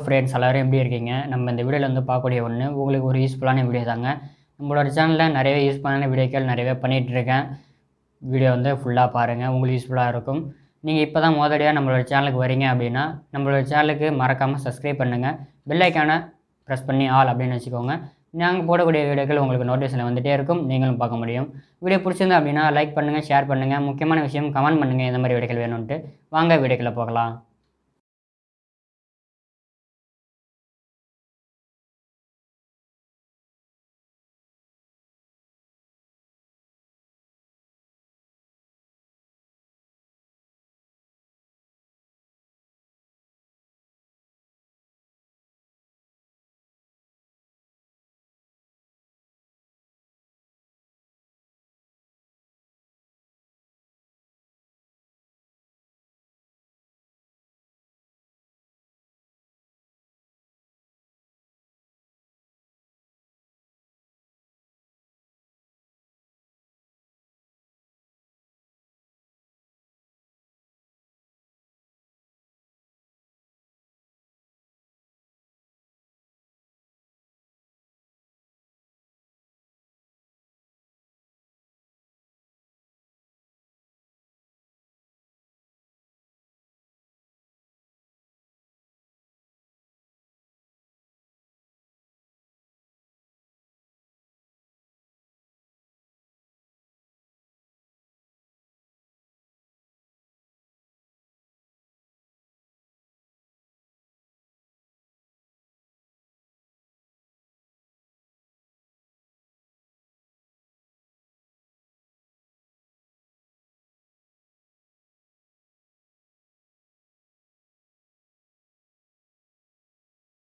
Friends எல்லோரும் எப்படி இருக்கீங்க? நம்ம இந்த வீடியோவில் வந்து பார்க்கக்கூடிய ஒன்று உங்களுக்கு ஒரு யூஸ்ஃபுல்லான வீடியோ தாங்க. நம்மளோட சேனலில் நிறைய யூஸ்ஃபுல்லான வீடியோக்கள் நிறையவே பண்ணிகிட்ருக்கேன். வீடியோ வந்து ஃபுல்லாக பாருங்கள், உங்களுக்கு யூஸ்ஃபுல்லாக இருக்கும். நீங்கள் இப்போ தான் முதலடியாக நம்மளோட சேனலுக்கு வரீங்க அப்படின்னா நம்மளோட சேனலுக்கு மறக்காமல் சப்ஸ்கிரைப் பண்ணுங்கள். பெல் ஐக்கானை ப்ரெஸ் பண்ணி ஆல் அப்படின்னு வச்சுக்கோங்க. நாங்கள் போடக்கூடிய வீடியோக்கள் உங்களுக்கு நோட்டிஃபிகேஷன் வந்துகிட்டே இருக்கும், நீங்களும் பார்க்க முடியும். வீடியோ பிடிச்சிருந்தா அப்படின்னா லைக் பண்ணுங்கள், ஷேர் பண்ணுங்கள், முக்கியமான விஷயம் கமெண்ட் பண்ணுங்கள் எந்த மாதிரி வீடியோக்கள் வேணும்ன்ட்டு. வாங்க வீடியோக்களை போகலாம்.